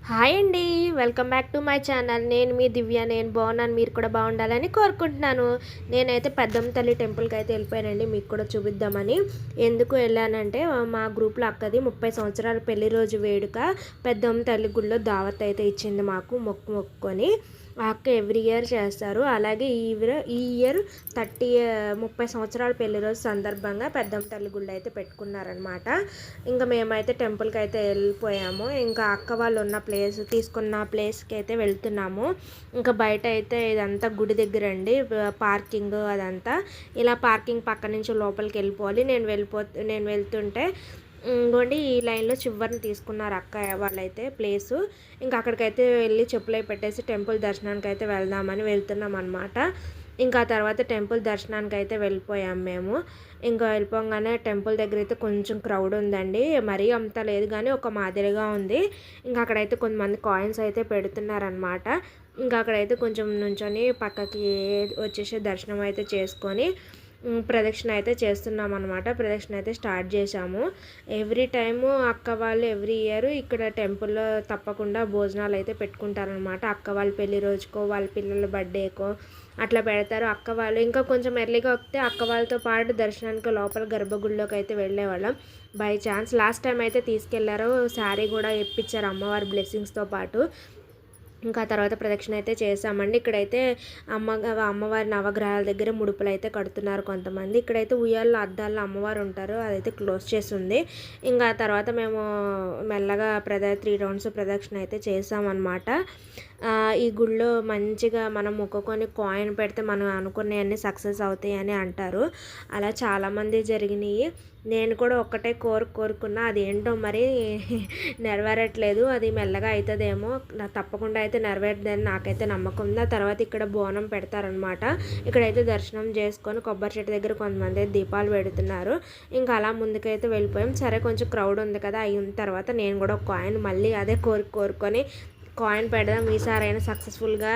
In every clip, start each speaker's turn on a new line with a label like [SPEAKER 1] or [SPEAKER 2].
[SPEAKER 1] Hi అండి. Welcome back to my channel. నేను మీ దివ్య. నేను బాగున్నాను, మీరు కూడా బాగుండాలని కోరుకుంటున్నాను. నేనైతే పెద్దమ్మ తల్లి టెంపుల్కి అయితే వెళ్ళిపోయానండి, మీకు కూడా చూపిద్దామని. ఎందుకు వెళ్ళానంటే మా గ్రూప్లో అక్కది 30 సంవత్సరాల పెళ్లి రోజు వేడుక పెద్దమ్మ తల్లి గుడిలో దావత్ అయితే ఇచ్చింది మాకు, మొక్కుకొని. ఆ అక్క ఎవ్రీ ఇయర్ చేస్తారు. అలాగే ఈ ఇయర్ 30 సంవత్సరాల పెళ్లి రోజు సందర్భంగా పెద్దమ్మ తల్లి గుళ్ళు అయితే పెట్టుకున్నారనమాట. ఇంకా మేమైతే టెంపుల్కి అయితే వెళ్ళిపోయాము. ఇంకా అక్క వాళ్ళు ఉన్న తీసుకున్న ప్లేస్కి అయితే వెళ్తున్నాము. ఇంకా బయట అయితే ఇదంతా గుడి దగ్గర అండి, పార్కింగ్ అదంతా. ఇలా పార్కింగ్ పక్క నుంచి లోపలికి వెళ్ళిపోవాలి. నేను వెళ్తుంటే ఇంకోండి ఈ లైన్లో చివరిని తీసుకున్నారు అక్క వాళ్ళైతే ప్లేసు. ఇంకా అక్కడికైతే వెళ్ళి చెప్పులు పెట్టేసి టెంపుల్ దర్శనానికి అయితే వెళ్దామని వెళ్తున్నాం అనమాట. ఇంకా తర్వాత టెంపుల్ దర్శనానికి అయితే వెళ్ళిపోయాం మేము. ఇంకా వెళ్ళిపోగానే టెంపుల్ దగ్గర అయితే కొంచెం క్రౌడ్ ఉందండి, మరీ అంత లేదు కానీ ఒక మాదిరిగా ఉంది. ఇంకా అక్కడైతే కొంతమంది కాయిన్స్ అయితే పెడుతున్నారనమాట. ఇంకా అక్కడైతే కొంచెం నుంచొని పక్కకి వచ్చేసి దర్శనం అయితే చేసుకొని ప్రదక్షిణ అయితే చేస్తున్నాం అనమాట. ప్రదక్షిణ అయితే స్టార్ట్ చేశాము. ఎవ్రీ టైము అక్క వాళ్ళు ఎవ్రీ ఇయర్ ఇక్కడ టెంపుల్లో తప్పకుండా భోజనాలు అయితే పెట్టుకుంటారనమాట. అక్క వాళ్ళ పెళ్లి రోజుకో, వాళ్ళ పిల్లల బర్త్డేకో అట్లా పెడతారు. అక్క వాళ్ళు ఇంకా కొంచెం ఎర్లీగా వస్తే అక్క వాళ్ళతో పాటు దర్శనానికి లోపల గర్భగుడిలోకి అయితే వెళ్ళేవాళ్ళం. బై ఛాన్స్ లాస్ట్ టైం అయితే తీసుకెళ్లారు, శారీ కూడా ఇప్పించారు అమ్మవారి బ్లెస్సింగ్స్తో పాటు. ఇంకా తర్వాత ప్రదక్షిణ అయితే చేసామండి. ఇక్కడైతే అమ్మవారి నవగ్రహాల దగ్గర ముడుపులు అయితే కడుతున్నారు కొంతమంది. ఇక్కడైతే ఉయ్యాల్లో అద్దాల్లో అమ్మవారు ఉంటారు, అదైతే క్లోజ్ చేసి ఉంది. ఇంకా తర్వాత మేము మెల్లగా 3 రౌండ్స్ ప్రదక్షిణ అయితే చేసామన్నమాట. ఈ గుళ్ళో మంచిగా మనం మొక్కుకొని కాయిన్ పెడితే మనం అనుకునేవన్నీ సక్సెస్ అవుతాయి అని అంటారు. అలా చాలామంది జరిగినాయి. నేను కూడా ఒక్కటే కోరుకున్నా, అది ఏంటో మరి నెరవేరట్లేదు. అది మెల్లగా అవుతుందేమో, తప్పకుండా అయితే నెరవేరుతుందని నాకైతే నమ్మకం ఉంది. ఆ తర్వాత ఇక్కడ బోనం పెడతారనమాట. ఇక్కడైతే దర్శనం చేసుకొని కొబ్బరి చెట్టు దగ్గర కొంతమంది దీపాలు పెడుతున్నారు. ఇంకా అలా ముందుకైతే వెళ్ళిపోయాం. సరే కొంచెం క్రౌడ్ ఉంది కదా, అయిన తర్వాత నేను కూడా ఒక కాయిన్ మళ్ళీ అదే కోరుకొని కాయిన్ పెడదాం, ఈసారైనా సక్సెస్ఫుల్గా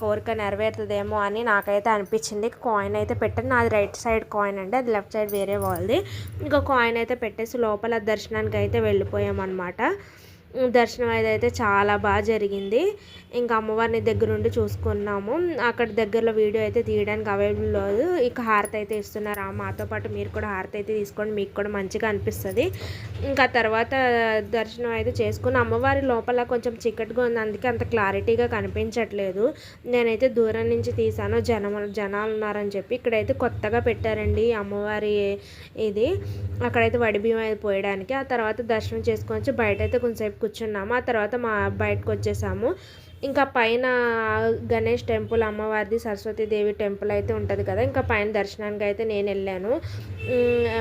[SPEAKER 1] కోరిక నెరవేరుతుందేమో అని నాకైతే అనిపించింది. కాయిన్ అయితే పెట్టాను. నాది రైట్ సైడ్ కాయిన్ అండి, అది లెఫ్ట్ సైడ్ వేరే వాళ్ళది. ఇంకా కాయిన్ అయితే పెట్టేసి లోపల దర్శనానికి అయితే వెళ్ళిపోయామన్నమాట. దర్శనం అయితే చాలా బాగా జరిగింది. ఇంకా అమ్మవారిని దగ్గరుండి చూసుకున్నాము. అక్కడ దగ్గరలో వీడియో అయితే తీయడానికి అవైలబుల్ లేదు. ఇక హారతి అయితే ఇస్తున్నారు, మాతో పాటు మీరు కూడా హారతి అయితే తీసుకోండి, మీకు కూడా మంచిగా అనిపిస్తుంది. ఇంకా తర్వాత దర్శనం అయితే చేసుకుని అమ్మవారి లోపల కొంచెం చీకటిగా ఉంది, అందుకే అంత క్లారిటీగా కనిపించట్లేదు. నేనైతే దూరం నుంచి తీసాను, జనాలు ఉన్నారని చెప్పి. ఇక్కడైతే కొత్తగా పెట్టారండి అమ్మవారి ఇది, అక్కడైతే వడిబియ్యం అయితే పోయడానికి. ఆ తర్వాత దర్శనం చేసుకొని బయట అయితే కొంచెంసేపు కూర్చున్నాము. ఆ తర్వాత బయటకు వచ్చేసాము. ఇంకా పైన గణేష్ టెంపుల్, అమ్మవారిది సరస్వతీదేవి టెంపుల్ అయితే ఉంటుంది కదా, ఇంకా పైన దర్శనానికి అయితే నేను వెళ్ళాను.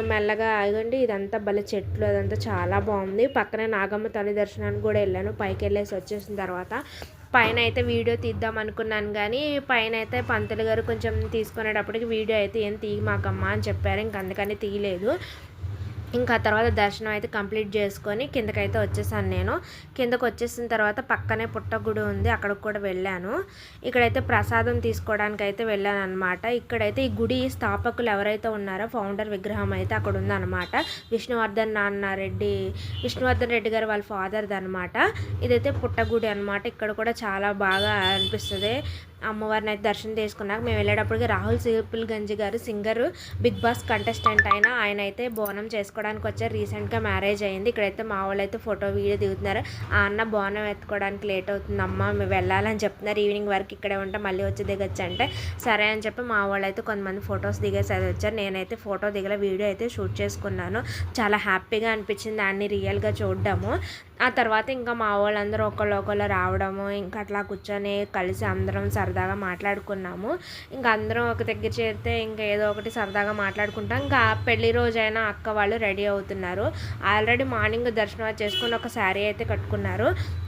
[SPEAKER 1] మెల్లగా ఆగండి, ఇదంతా భలే చెట్లు, అదంతా చాలా బాగుంది. పక్కనే నాగమ్మ తల్లి దర్శనానికి కూడా వెళ్ళాను. పైకి వెళ్ళేసి వచ్చేసిన తర్వాత పైన అయితే వీడియో తీద్దాం అనుకున్నాను, కానీ పైన అయితే పంతులు గారు కొంచెం తీసుకునేటప్పటికి వీడియో అయితే ఏం తీయమాకమ్మా అని చెప్పారు. ఇంక అందుకని తీయలేదు. ఇంకా తర్వాత దర్శనం అయితే కంప్లీట్ చేసుకొని కిందకైతే వచ్చేసాను. నేను కిందకు వచ్చేసిన తర్వాత పక్కనే పుట్టగుడి ఉంది, అక్కడికి కూడా వెళ్ళాను. ఇక్కడైతే ప్రసాదం తీసుకోవడానికి అయితే వెళ్ళాను అనమాట. ఇక్కడైతే ఈ గుడి స్థాపకులు ఎవరైతే ఉన్నారో ఫౌండర్ విగ్రహం అయితే అక్కడ ఉందన్నమాట. విష్ణువర్ధన్ రెడ్డి గారు వాళ్ళ ఫాదర్ది అనమాట. ఇదైతే పుట్టగుడి అనమాట. ఇక్కడ కూడా చాలా బాగా అనిపిస్తుంది. అమ్మవారిని అయితే దర్శనం చేసుకున్నాక మేము వెళ్ళేటప్పటికి రాహుల్ సిపుల్గంజ్ గారు, సింగర్, బిగ్ బాస్ కంటెస్టెంట్ ఆయన అయితే బోనం చేసుకోవడానికి వచ్చారు. రీసెంట్గా మ్యారేజ్ అయింది. ఇక్కడైతే మా వాళ్ళు అయితే ఫోటో వీడియో దిగుతున్నారు. ఆ అన్న బోనం ఎత్తుకోవడానికి లేట్ అవుతుందమ్మా, మేము వెళ్ళాలని చెప్తున్నారు, ఈవినింగ్ వరకు ఇక్కడే ఉంటే మళ్ళీ వచ్చి దిగొచ్చు అంటే సరే అని చెప్పి మా వాళ్ళు అయితే కొంతమంది ఫొటోస్ దిగేసి అది వచ్చారు. నేనైతే ఫోటో దిగల వీడియో అయితే షూట్ చేసుకున్నాను. చాలా హ్యాపీగా అనిపించింది దాన్ని రియల్గా చూడడము. ఆ తర్వాత ఇంకా మా వాళ్ళందరూ ఒకళ్ళు రావడము, ఇంకా అట్లా కూర్చొని కలిసి అందరం సరదాగా మాట్లాడుకున్నాము. ఇంకా అందరం ఒక దగ్గర చేరితే ఇంకా ఏదో ఒకటి సరదాగా మాట్లాడుకుంటాం. ఇంకా పెళ్లి రోజైనా అక్క వాళ్ళు రెడీ అవుతున్నారు. ఆల్రెడీ మార్నింగ్ దర్శనం చేసుకుని ఒక శారీ అయితే కట్టుకున్నారు.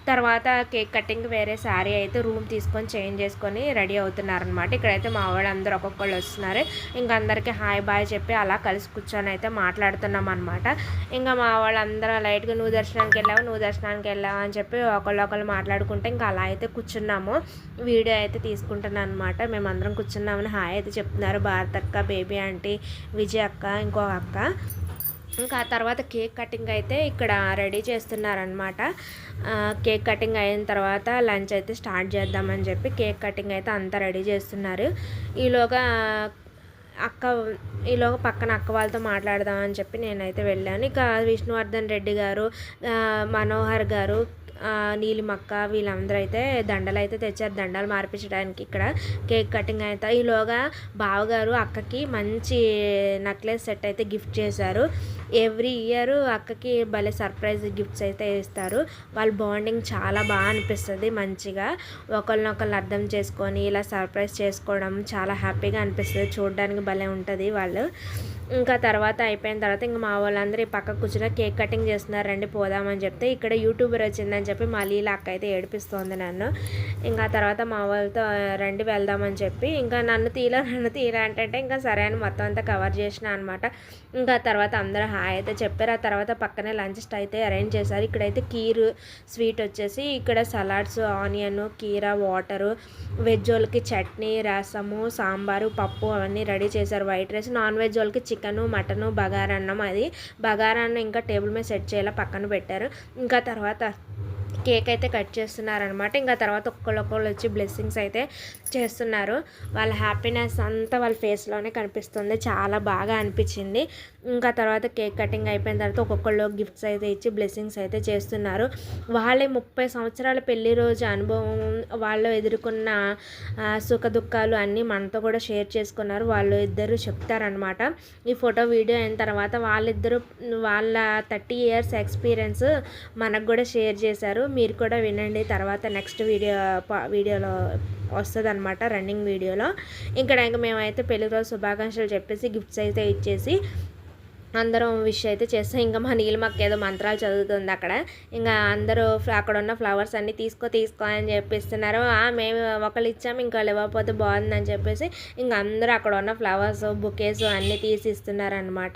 [SPEAKER 1] తర్వాత కేక్ కటింగ్ వేరే శారీ అయితే రూమ్ తీసుకొని చేంజ్ చేసుకొని రెడీ అవుతున్నారనమాట. ఇక్కడైతే మా వాళ్ళందరూ ఒక్కొక్కళ్ళు వస్తున్నారు. ఇంకా అందరికీ హాయ్ బాయ్ చెప్పి అలా కలిసి కూర్చొని అయితే మాట్లాడుతున్నాం అనమాట. ఇంకా మా వాళ్ళందరూ లైట్గా నువ్వు దర్శనానికి వెళ్ళావు అని చెప్పి ఒకళ్ళు మాట్లాడుకుంటే ఇంకా అలా అయితే కూర్చున్నాము. వీడియో అయితే తీసుకుంటున్నాను అనమాట. మేమందరం కూర్చున్నామని హాయ్ అయితే చెప్తున్నారు. భారత్ అక్క, బేబీ ఆంటీ, విజయ్ అక్క, ఇంకో అక్క. ఇంకా ఆ తర్వాత కేక్ కటింగ్ అయితే ఇక్కడ రెడీ చేస్తున్నారనమాట. కేక్ కటింగ్ అయిన తర్వాత లంచ్ అయితే స్టార్ట్ చేద్దామని చెప్పి కేక్ కటింగ్ అయితే అంతా రెడీ చేస్తున్నారు. ఈలోగా పక్కన అక్క వాళ్ళతో మాట్లాడదామని చెప్పి నేనైతే వెళ్ళాను. ఇక విష్ణువర్ధన్ రెడ్డి గారు, మనోహర్ గారు, నీలిమక్క వీళ్ళందరూ అయితే దండలు అయితే తెచ్చారు, దండలు మార్పించడానికి ఇక్కడ కేక్ కటింగ్ అయితే. ఈలోగా బావగారు అక్కకి మంచి నెక్లెస్ సెట్ అయితే గిఫ్ట్ చేశారు. ఎవ్రీ ఇయర్ అక్కకి భలే సర్ప్రైజ్ గిఫ్ట్స్ అయితే ఇస్తారు. వాళ్ళ బాండింగ్ చాలా బాగా అనిపిస్తుంది. మంచిగా ఒకరినొకరు అర్థం చేసుకొని ఇలా సర్ప్రైజ్ చేసుకోవడం చాలా హ్యాపీగా అనిపిస్తుంది. చూడడానికి భలే ఉంటుంది వాళ్ళు. ఇంకా తర్వాత అయిపోయిన తర్వాత ఇంకా మా వాళ్ళందరూ ఈ పక్క కూర్చుని కేక్ కటింగ్ చేస్తున్నారు, రండి పోదామని చెప్తే ఇక్కడ యూట్యూబర్ వచ్చిందని చెప్పి మా లీల అక్క అయితే ఏడిపిస్తోంది నన్ను. ఇంకా తర్వాత మా వాళ్ళతో రండి వెళ్దామని చెప్పి ఇంకా నన్ను తీలా అంటే ఇంకా సరే అని మొత్తం అంతా కవర్ చేసిన అనమాట. ఇంకా తర్వాత అందరూ హాయ్ అయితే చెప్పారు. ఆ తర్వాత పక్కనే లంచ్ అయితే అరేంజ్ చేశారు. ఇక్కడైతే కీరు స్వీట్ వచ్చేసి ఇక్కడ సలాడ్స్, ఆనియన్, కీరా, వాటరు, వెజ్ వాళ్ళకి చట్నీ, రసము, సాంబారు, పప్పు అవన్నీ రెడీ చేశారు. వైట్ రైస్, నాన్ వెజ్ వాళ్ళకి చికెను, మటను, బగారన్నం. అది బగారన్నం ఇంకా టేబుల్ మీద సెట్ చేయాలి పక్కన పెట్టారు. ఇంకా తర్వాత కేక్ అయితే కట్ చేస్తున్నారనమాట. ఇంకా తర్వాత ఒక్కళ్ళు వచ్చి బ్లెస్సింగ్స్ అయితే చేస్తున్నారు. వాళ్ళ హ్యాపీనెస్ అంతా వాళ్ళ ఫేస్లోనే కనిపిస్తుంది. చాలా బాగా అనిపించింది. ఇంకా తర్వాత కేక్ కటింగ్ అయిపోయిన తర్వాత ఒక్కొక్కళ్ళు గిఫ్ట్స్ అయితే ఇచ్చి బ్లెస్సింగ్స్ అయితే చేస్తున్నారు. వాళ్ళే 30 సంవత్సరాల పెళ్లి రోజు అనుభవం, వాళ్ళు ఎదుర్కొన్న సుఖ దుఃఖాలు అన్నీ మనతో కూడా షేర్ చేసుకున్నారు. వాళ్ళు ఇద్దరు చెప్తారనమాట. ఈ ఫోటో వీడియో అయిన తర్వాత వాళ్ళిద్దరూ వాళ్ళ 30 years ఎక్స్పీరియన్స్ మనకు కూడా షేర్ చేశారు. మీరు కూడా వినండి, తర్వాత నెక్స్ట్ వీడియోలో వస్తుంది అనమాట, రన్నింగ్ వీడియోలో. ఇంకా మేమైతే పెళ్లి రోజు శుభాకాంక్షలు చెప్పేసి గిఫ్ట్స్ అయితే ఇచ్చేసి అందరం విష్ అయితే చేస్తాం. ఇంకా మా నీలిమక్క ఏదో మంత్రాలు చదువుతుంది అక్కడ. ఇంకా అందరూ అక్కడ ఉన్న ఫ్లవర్స్ అన్నీ తీసుకో అని చెప్పిస్తున్నారు. మేము ఒకళ్ళు ఇచ్చాము, ఇంకోళ్ళు ఇవ్వకపోతే బాగుందని చెప్పేసి ఇంకా అందరూ అక్కడ ఉన్న ఫ్లవర్స్, బుకేస్ అన్నీ తీసి ఇస్తున్నారనమాట.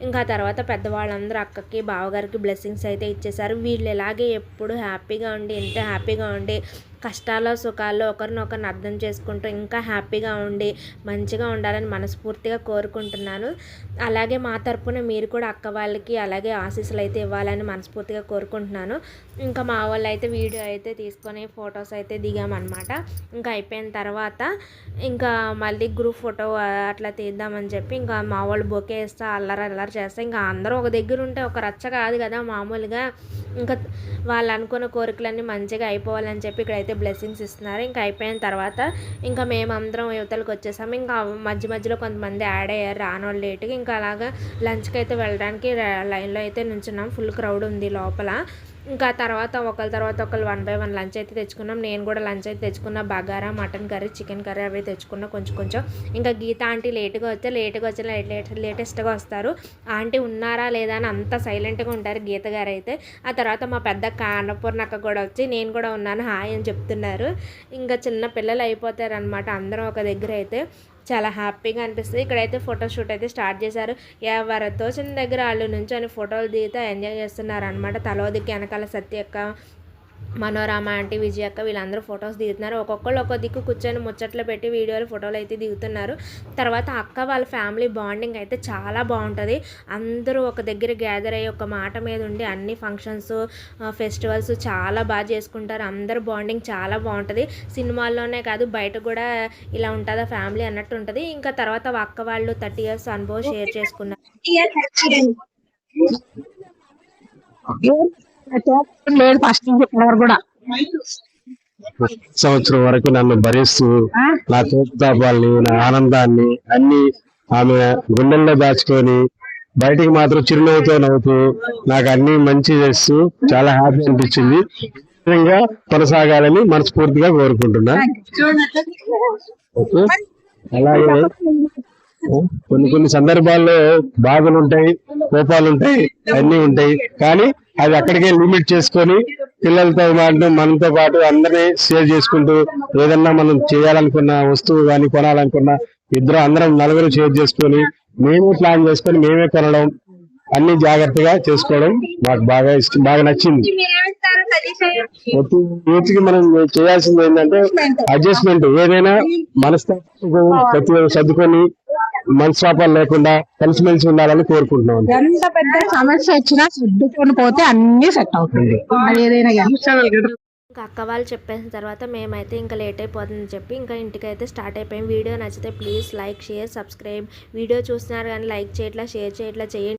[SPEAKER 1] ఇంకా తర్వాత పెద్దవాళ్ళందరూ అక్కకి, బావగారికి బ్లెస్సింగ్స్ అయితే ఇచ్చేసారు. వీళ్ళు ఇలాగే ఎప్పుడు హ్యాపీగా ఉండి, ఎంత హ్యాపీగా ఉండి, కష్టాల్లో సుఖాల్లో ఒకరినొకరిని అర్థం చేసుకుంటూ ఇంకా హ్యాపీగా ఉండి మంచిగా ఉండాలని మనస్ఫూర్తిగా కోరుకుంటున్నాను. అలాగే మా తరపున మీరు కూడా అక్క వాళ్ళకి అలాగే ఆశీస్సులు అయితే ఇవ్వాలని మనస్ఫూర్తిగా కోరుకుంటున్నాను. ఇంకా మా వాళ్ళు అయితే వీడియో అయితే తీసుకొని ఫొటోస్ అయితే దిగామన్నమాట. ఇంకా అయిపోయిన తర్వాత ఇంకా మళ్ళీ గ్రూప్ ఫోటో అట్లా తీద్దామని చెప్పి ఇంకా మా వాళ్ళు బొకే వేస్తా అల్లరి చేస్తా. ఇంకా అందరూ ఒక దగ్గర ఉంటే ఒక రచ్చ కాదు కదా మామూలుగా. ఇంకా వాళ్ళు అనుకున్న కోరికలన్నీ మంచిగా అయిపోవాలని చెప్పి ఇక్కడైతే బ్లెస్సింగ్స్ ఇస్తున్నారు. ఇంకా అయిపోయిన తర్వాత ఇంకా మేమందరం యువతలకు వచ్చేసాము. ఇంకా మధ్యలో కొంతమంది యాడ్ అయ్యారు రానోళ్ళు లేటుగా. ఇంకా అలాగా లంచ్కి అయితే వెళ్ళడానికి లైన్లో అయితే నుంచున్నాం. ఫుల్ క్రౌడ్ ఉంది లోపల. ఇంకా తర్వాత ఒకళ్ళు 1 by 1 లంచ్ అయితే తెచ్చుకున్నాం. నేను కూడా లంచ్ అయితే తెచ్చుకున్నా. Bagara, mutton curry, chicken curry అవి తెచ్చుకున్నా కొంచెం. ఇంకా గీత ఆంటీ లేట్గా లేటెస్ట్గా వస్తారు. ఆంటీ ఉన్నారా లేదా అని అంత సైలెంట్గా ఉంటారు గీత గారు అయితే. ఆ తర్వాత మా పెద్ద అన్నపూర్ణక్క కూడా వచ్చి నేను కూడా ఉన్నాను హాయ్ అని చెప్తున్నారు. ఇంకా చిన్న పిల్లలు అయిపోతారనమాట అందరం ఒక దగ్గర అయితే. చాలా హ్యాపీగా అనిపిస్తుంది. ఇక్కడైతే ఫోటోషూట్ అయితే స్టార్ట్ చేశారు. ఎవరితో చిన్న దగ్గర వాళ్ళు నుంచొని ఫోటోలు దిగుతూ ఎంజాయ్ చేస్తున్నారు అనమాట. తలోదికి వెనకాల సత్యక్క, మనోరమ ఆంటీ, విజయక్క వీళ్ళందరూ ఫొటోస్ దిగుతున్నారు. ఒక్కొక్కళ్ళు ఒక్కో దిక్కు కూర్చొని ముచ్చట్లు పెట్టి వీడియోలు, ఫోటోలు అయితే దిగుతున్నారు. తర్వాత అక్క వాళ్ళ ఫ్యామిలీ బాండింగ్ అయితే చాలా బాగుంటుంది. అందరూ ఒక దగ్గర గ్యాదర్ అయ్యి ఒక మాట మీద ఉండి అన్ని ఫంక్షన్స్, ఫెస్టివల్స్ చాలా బాగా చేసుకుంటారు. అందరు బాండింగ్ చాలా బాగుంటుంది. సినిమాల్లోనే కాదు బయట కూడా ఇలా ఉంటుందా ఫ్యామిలీ అన్నట్టు ఉంటుంది. ఇంకా తర్వాత అక్క వాళ్ళు 30 years అనుభవం షేర్ చేసుకున్నారు.
[SPEAKER 2] సంవత్సరం వరకు నన్ను భరిస్తూ నా కోపతాపాలని, నా ఆనందాన్ని అన్ని ఆమె గుండెల్లో దాచుకొని బయటికి మాత్రం చిరునవ్వుతో నవ్వుతూ నాకు అన్ని మంచి చేస్తూ చాలా హ్యాపీ అనిపించింది. విధంగా కొనసాగాలని మనస్ఫూర్తిగా కోరుకుంటున్నా. ఓకే, అలాగే కొన్ని సందర్భాల్లో బాధలు ఉంటాయి, కోపాలు ఉంటాయి, అన్నీ ఉంటాయి. కానీ అది అక్కడికే లిమిట్ చేసుకొని పిల్లలతో పాటు మనతో పాటు అందరినీ షేర్ చేసుకుంటూ ఏదన్నా మనం చేయాలనుకున్న వస్తువు కానీ కొనాలనుకున్న అందరం నలుగురు షేర్ చేసుకొని మేమే ప్లాన్ చేసుకొని మేమే కొనడం అన్ని జాగ్రత్తగా చేసుకోవడం మాకు బాగా నచ్చింది. ప్రతి యూత్కి మనం చేయాల్సింది ఏంటంటే అడ్జస్ట్మెంట్. ఏదైనా మనస్తాపం ప్రతి సర్దుకొని మనస్తాపాలు లేకుండా కలిసిమెలిసి ఉండాలని కోరుకుంటున్నాం.
[SPEAKER 3] ఎంత పెద్ద సమస్య వచ్చినా సర్దుకొని పోతే అన్ని సెట్ అవుతుంది. అది ఏదైనా కానీ
[SPEAKER 1] ఇంకా అక్క వాళ్ళు చెప్పేసిన తర్వాత మేమైతే ఇంకా లేట్ అయిపోతుందని చెప్పి ఇంకా ఇంటికైతే స్టార్ట్ అయిపోయాం. వీడియో నచ్చితే please like, share, subscribe. Video చూస్తున్నారు కానీ లైక్ చేయట్లా, షేర్ చేయట్లా, చేయండి.